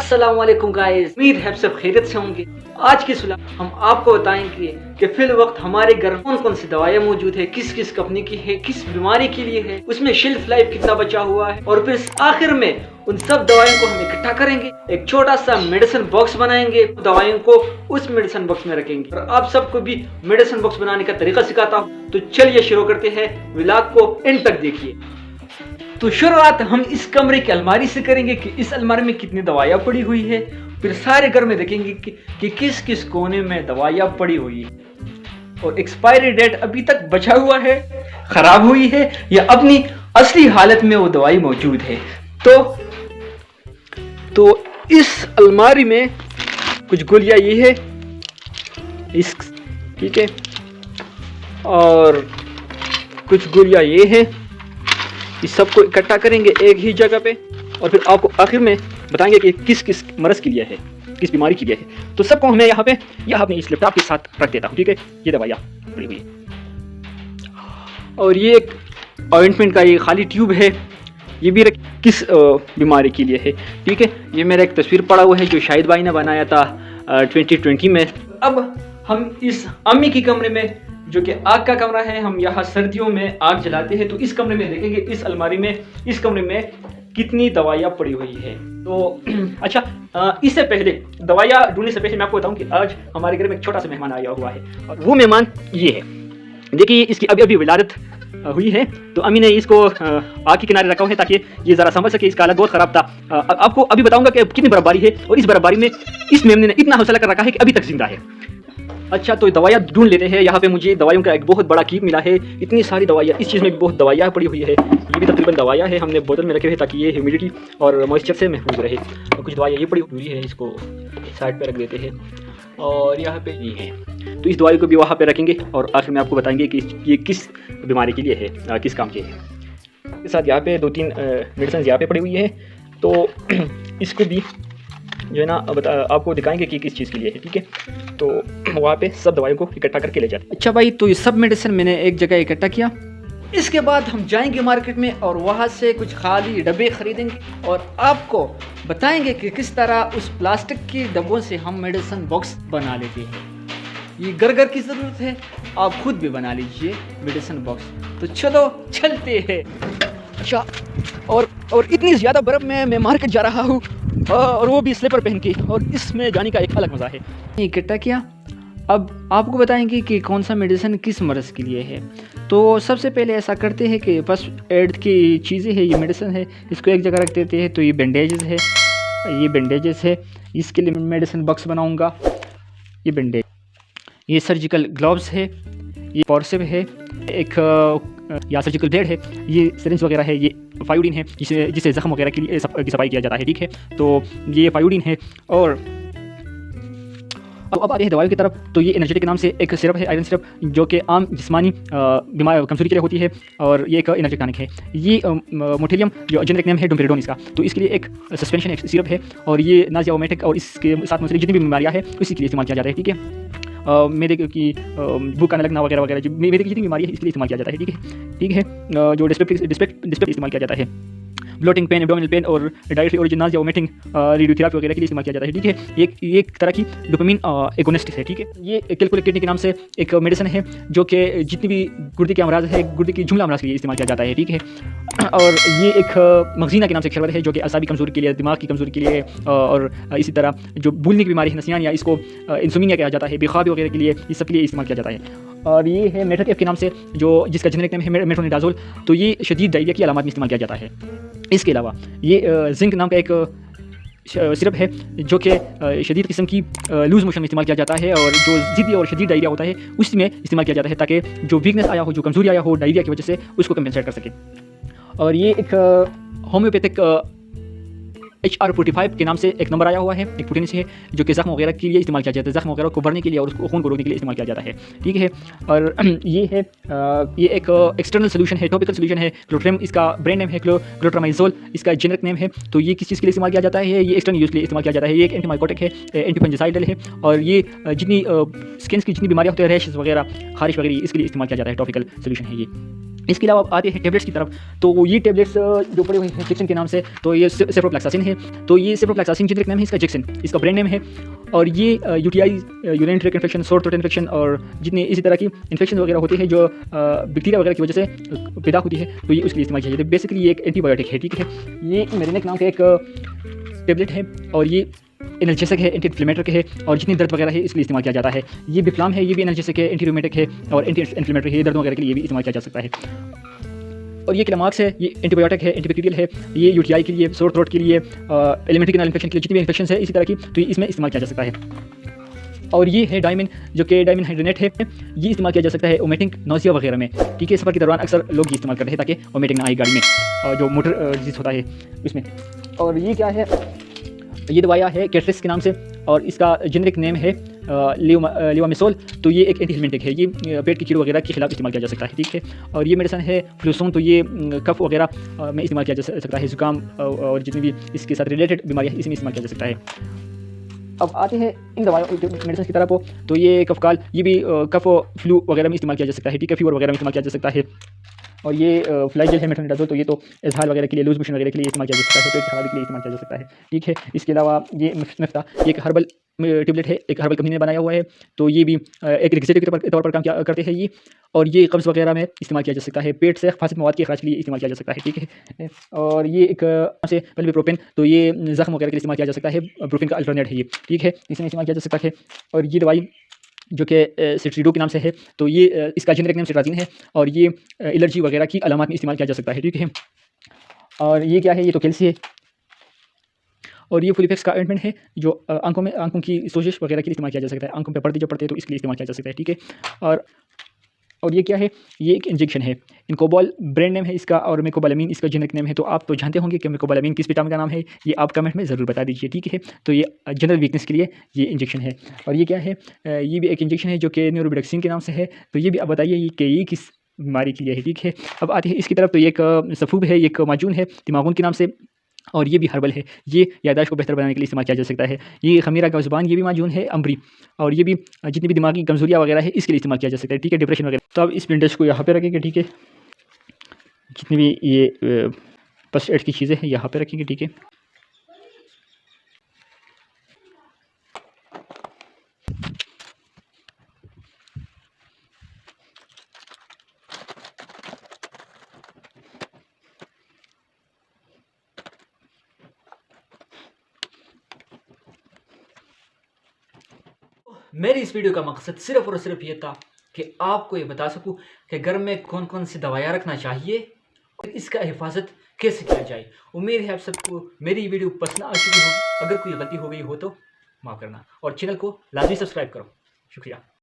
अस्सलाम वालेकुम गाइस, उम्मीद है सब खैरियत से होंगे। आज की सुलह हम आपको बताएंगे कि फिल वक्त हमारे घर में कौन कौन सी दवाइयाँ मौजूद है, किस किस कंपनी की है, किस बीमारी के लिए है, उसमें शेल्फ लाइफ कितना बचा हुआ है, और फिर आखिर में उन सब दवाइयों को हम इकट्ठा करेंगे, एक छोटा सा मेडिसिन बॉक्स बनाएंगे, दवाइयों को उस मेडिसिन बॉक्स में रखेंगे और आप सबको भी मेडिसिन बॉक्स बनाने का तरीका सिखाता हूँ। तो चलिए शुरू करते हैं, व्लॉग को एंड तक देखिए। तो शुरुआत हम इस कमरे की अलमारी से करेंगे कि इस अलमारी में कितनी दवाइयाँ पड़ी हुई है। फिर सारे घर में देखेंगे कि किस किस कोने में दवाइयाँ पड़ी हुई है और एक्सपायरी डेट अभी तक बचा हुआ है, खराब हुई है या अपनी असली हालत में वो दवाई मौजूद है। तो इस अलमारी में कुछ गोलियां ये है, इस ठीक है, और कुछ गोलियां ये है। इस सबको इकट्ठा करेंगे एक ही जगह पे और फिर आपको आखिर में बताएंगे कि किस किस मरज़ के लिए है, किस बीमारी के लिए है। तो सबको मैं यहाँ पे इस लैपटॉप के साथ रख देता हूँ, ठीक है। ये दवाइयाँ पड़ी हुई है और ये एक ऑइंटमेंट का ये खाली ट्यूब है, ये भी किस बीमारी के लिए है, ठीक है। ये मेरा एक तस्वीर पड़ा हुआ है जो शाहिद भाई ने बनाया था 2020 में। अब हम इस अम्मी की कमरे में, जो कि आग का कमरा है, हम यहाँ सर्दियों में आग जलाते हैं, तो इस कमरे में देखेंगे, इस अलमारी में, इस कमरे में कितनी दवाइयाँ पड़ी हुई है। तो अच्छा, इससे पहले दवाइयाँ ढूंढने से पहले मैं आपको बताऊं कि आज हमारे घर में एक छोटा सा मेहमान आया हुआ है और वो मेहमान ये है। देखिए, इसकी अभी अभी विलादत हुई है, तो अम्मी ने इसको आग के किनारे रखा हुआ है ताकि ये ज़रा समझ सके। इसका हालत बहुत ख़राब था। आपको अभी बताऊंगा कि कितनी बर्फबारी है और इस बर्फबारी में इस मेमने ने इतना हौसला कर रखा है कि अभी तक जिंदा है। अच्छा, तो दवाइयाँ ढूंढ लेते हैं। यहाँ पे मुझे दवाइयों का एक बहुत बड़ा कीप मिला है, इतनी सारी दवाइयाँ। इस चीज़ में भी बहुत दवाइयाँ पड़ी हुई है, ये भी तकरीबन दवाइयाँ है, हमने बोतल में रखे हुए ताकि ये ह्यूमिडिटी और मॉइस्चर से महफूज रहे। और कुछ दवाइयाँ ये पड़ी हुई है, इसको साइड पे रख देते हैं। और यहाँ पे ये है, तो इस दवाई को भी वहाँ पे रखेंगे और आखिर में आपको बताएंगे कि ये किस बीमारी के लिए है, किस काम के है। इसके साथ यहाँ पे 2-3 मेडिसिन यहाँ पे पड़ी हुई है, तो इसको भी जो है ना आपको दिखाएंगे कि किस चीज़ के लिए है, ठीक है। तो वहाँ पे सब दवाइयों को इकट्ठा करके ले जाते हैं। अच्छा भाई, तो ये सब मेडिसिन मैंने एक जगह इकट्ठा किया। इसके बाद हम जाएंगे मार्केट में और वहाँ से कुछ खाली डब्बे खरीदेंगे और आपको बताएंगे कि किस तरह उस प्लास्टिक के डब्बों से हम मेडिसिन बॉक्स बना लेते हैं। ये घर घर की ज़रूरत है, आप खुद भी बना लीजिए मेडिसिन बॉक्स। तो चलो चलते हैं। अच्छा, और इतनी ज़्यादा बर्फ़ में मैं मार्केट जा रहा हूँ और वो भी स्लीपर पहन के, और इसमें जाने का एक अलग मज़ा है। इकट्ठा किया, अब आपको बताएंगे कि कौन सा मेडिसिन किस मर्ज़ के लिए है। तो सबसे पहले ऐसा करते हैं कि फर्स्ट एड की चीज़ें हैं, ये मेडिसिन है, इसको एक जगह रख देते हैं। तो ये बैंडेजेस है, इसके लिए मेडिसिन बॉक्स बनाऊँगा। ये बैंडेज, ये सर्जिकल ग्लव्स है, ये फॉर्सेप है, एक या सर्जिकल ब्लेड है, ये सिरिंज वगैरह है, ये फायोडीन है जिसे ज़ख्म वगैरह के लिए की सफाई किया जाता है, ठीक है। तो ये फायोडीन है। और अब आते हैं दवाइयों की तरफ। तो ये एनर्जेटिक के नाम से एक सिरप है, आयरन सिरप, जो कि आम जिस्मानी बीमारी कमजोरी के लिए होती है और ये एक एनर्जी टॉनिक है। ये मोटेलियम, जो जेनेरिक नेम है डोम्पेरिडोन इसका, तो इसके लिए एक सस्पेंशन एक सिरप है और ये नाजियाओमेटिक और इसके साथ मुंसलिक जितनी भी बीमारियाँ हैं उसी के लिए इस्तेमाल किया जाता है, ठीक है। मेरे की भूख आने लगना वगैरह वगैरह, जो मेरे की जितनी बीमारी है इसके लिए इस्तेमाल किया जाता है, ठीक है। जो डिस्पेक्ट इस्तेमाल किया जाता है, ब्लोटिंग पेन, एब्डोमिनल पेन और डायट्री ओरिजिन या वोमिटिंग, रेडियोथेरेपी वगैरह के लिए इस्तेमाल किया जाता है, ठीक है। ये एक तरह की डोपामिन एगोनिस्ट है, ठीक है। ये कैलकुलेट किडनी के नाम से एक मेडिसिन है जो कि जितनी भी गुर्दे के अमराज है, गुर्दे की जुमला अमराज के लिए इस्तेमाल किया जाता है, ठीक है। और ये एक मगजीना के नाम से एक शरबत है जो कि असाबी कमजोरी के लिए, दिमाग की कमजोरी के लिए, और इसी तरह जो भूलने की बीमारी है, नसियान, या इसको इंसोमिनिया कहा जाता है, बेख्वाबी वगैरह के लिए, इस सब के लिए इस्तेमाल किया जाता है। और ये है मेट्रोकेफ के नाम से, जो जिसका जेनेरिक नेम है मेट्रोनिडाजोल, तो ये शदीद डायरिया की अलामत में इस्तेमाल किया जाता है। इसके अलावा ये जिंक नाम का एक सिरप है जो कि शदीद किस्म की लूज़ मोशन में इस्तेमाल किया जाता है और जो ज़िद्दी और शदीद डायरिया होता है उसमें इस्तेमाल किया जाता है ताकि जो वीकनेस आया हो, जो कमजोरी आया हो डायरिया की वजह से, उसको कंपेंसेट कर सके। और ये एक होम्योपैथिक HR45 के नाम से एक नंबर आया हुआ है, एक प्रोटीन से है जो कि ज़ख्म वगैरह के लिए इस्तेमाल किया जाता है, ज़ख्म वगैरह को भरने के लिए और उसको खून को रोकने के लिए इस्तेमाल किया जाता है, ठीक है। और ये एक एक्सटर्नल सोल्यूशन है, टॉपिकल सोल्यूशन है, क्लोट्रेम इसका ब्रांड नेम है, क्लोट्रामाइजोल इसका जेनेरिक नेम है। तो ये किस चीज़ के लिए इस्तेमाल किया जाता है, ये एक्सटर्नल यूज़ के लिए इस्तेमाल किया जाता है। ये एक एंटीमाइकोटिक है, एंटीफंजिसाइडल है, और ये जितनी स्किन की जितनी बीमारियाँ होती है, रैशेस वगैरह, खारिश वगैरह, इसके लिए इस्तेमाल किया जाता है, टॉपिकल सोल्यूशन है ये। इसके अलावा आते हैं टेबलेट्स की तरफ। तो ये टेबलेट्स जो पड़े हुए हैं जैक्सन के नाम से, तो ये सेफ्रोफ्लैक्सासिन है। तो ये सेफ्रोफ्लैक्सासिन जेनेरिक नेम है इसका, जैक्सन इसका ब्रांड नेम है। और ये UTI, urinary tract infection, sore throat infection और जितने इसी तरह की इन्फेक्शन वगैरह होते हैं जो बैक्टीरिया वगैरह की वजह से पैदा होती है, तो ये उसके लिए इस्तेमाल किया जाता है। बेसिकली ये एक एंटीबायोटिक है, ठीक है। ये मेरिनेक नाम का एक टेबलेट है और ये एनाल्जेसिक है, एंटी इन्फ्लेमेटरी है और जितनी दर्द वगैरह है इसके लिए इस्तेमाल किया जाता है। ये बिफ्लाम है, ये भी एनाल्जेसिक है, एंटी रूमेटिक है और एंटी इन्फ्लेमेटरी है, दर्द वगैरह के लिए भी इस्तेमाल किया जा सकता है। और ये क्लेमाक्स है, ये एंटीबायोटिक है, एंटीबैक्टीरियल है, ये यूटीआई के लिए, सोर थ्रोट के लिए, एलिमेंट्री कैनाल इन्फेक्शन के लिए, जितनी भी इन्फेक्शन है इसी तरह की, तो इसमें इस्तेमाल किया जा सकता है। और ये है डायमिन, जो कि डायमिन हाइड्रोनेट है, ये इस्तेमाल किया जा सकता है वोमिटिंग, नोजिया वगैरह में, ठीक है। सफ़र के दौरान अक्सर लोग ये इस्तेमाल करते हैं ताकि वोमिटिंग ना आए गाड़ी में, जो मोटर डिजीज होता है उसमें। और ये क्या है, ये दवाया है कैट्रिक्स के नाम से और इसका जेनेरिक नेम है लिवामेसोल। तो ये एक एंटीहिस्टामिनिक है, ये पेट की कीड़ों वगैरह के खिलाफ इस्तेमाल किया जा सकता है, ठीक है। और ये मेडिसन है फ्लूसोन, तो ये कफ वगैरह में इस्तेमाल किया जा सकता है, जुकाम और जितनी भी इसके साथ रिलेटेड बीमारियाँ इसी में इस्तेमाल किया जा सकता है। अब आते हैं इन दवाइयों मेडिसिन की तरफ। तो ये कफकाल, ये भी कफ फ्लू वगैरह में इस्तेमाल किया जा सकता है, ठीक है, फीवर वगैरह में इस्तेमाल किया जा सकता है। और ये फ्लाइजेल है मेट्रोनिडाजोल, तो ये तो इजहार वगैरह के लिए, लूज मोशन वगैरह के लिए इस्तेमाल किया जा सकता है, पेट की खराबी के लिए इस्तेमाल किया जा सकता है, ठीक है। इसके अलावा ये मिफ्ता, ये एक हर्बल टेबलेट है, एक हर्बल कंपनी ने बनाया हुआ है, तो ये भी एक रिक्सेटिव के तौर पर काम करते हैं ये। और ये कब्ज़ वगैरह में इस्तेमाल किया जा सकता है, पेट से फासिद मवाद के अखराज के लिए इस्तेमाल किया जा सकता है, ठीक है। और ये एक से पहले प्रोपेन, तो ये जख्म वगैरह के लिए इस्तेमाल किया जा सकता है, प्रोपेन का अल्टरनेट है ये, ठीक है, इसमें इस्तेमाल किया जा सकता है। और ये दवाई जो कि सिट्रीडो के नाम से है, तो ये इसका जेनेरिक नेम सिट्राजिन है और ये एलर्जी वगैरह की अलामत में इस्तेमाल किया जा सकता है, ठीक है। और ये क्या है, ये तो कैल्सी है। और ये फुलिफेक्स का ऑइंटमेंट है, जो आंखों की सोजिश वगैरह के लिए इस्तेमाल किया जा सकता है, आंखों पे पर्दे जो पड़ते हैं तो इसके लिए इस्तेमाल किया जा सकता है, ठीक है। और ये क्या है, ये एक इंजेक्शन है, इनकोबॉल ब्रांड नेम है इसका और मेकोबालामीन इसका जेनेरिक नेम है। तो आप तो जानते होंगे कि मेकोबालामीन किस विटामिन का नाम है, ये आप कमेंट में ज़रूर बता दीजिए, ठीक है। तो ये जनरल वीकनेस के लिए ये इंजेक्शन है। और ये क्या है, ये भी एक इंजेक्शन है जो कि न्यूरोबिडक्सिन के नाम से है। तो ये भी आप बताइए कि ये किस बीमारी के लिए है, ठीक है। अब आते हैं इसकी तरफ। तो ये एक सफूब है, एक माजून है दिमागून के नाम से और ये भी हर्बल है, ये याददाश्त को बेहतर बनाने के लिए इस्तेमाल किया जा सकता है। ये खमीरा का ज़ुबान, ये भी माजून है अम्बरी, और ये भी जितनी भी दिमागी कमजोरियाँ वगैरह है इसके लिए इस्तेमाल किया जा सकता है, ठीक है, डिप्रेशन वगैरह। तो अब इस ब्लेंडर्स को यहाँ पे रखेंगे, ठीक है, जितनी भी ये फर्स्ट एड की चीज़ें हैं यहाँ पे रखेंगे, ठीक है। मेरी इस वीडियो का मकसद सिर्फ और सिर्फ ये था कि आपको ये बता सकूं कि घर में कौन कौन सी दवाइयाँ रखना चाहिए और इसका हिफाजत कैसे किया जाए। उम्मीद है आप सबको मेरी वीडियो पसंद आ चुकी होगी। अगर कोई गलती हो गई हो तो माफ़ करना और चैनल को लाजमी सब्सक्राइब करो। शुक्रिया।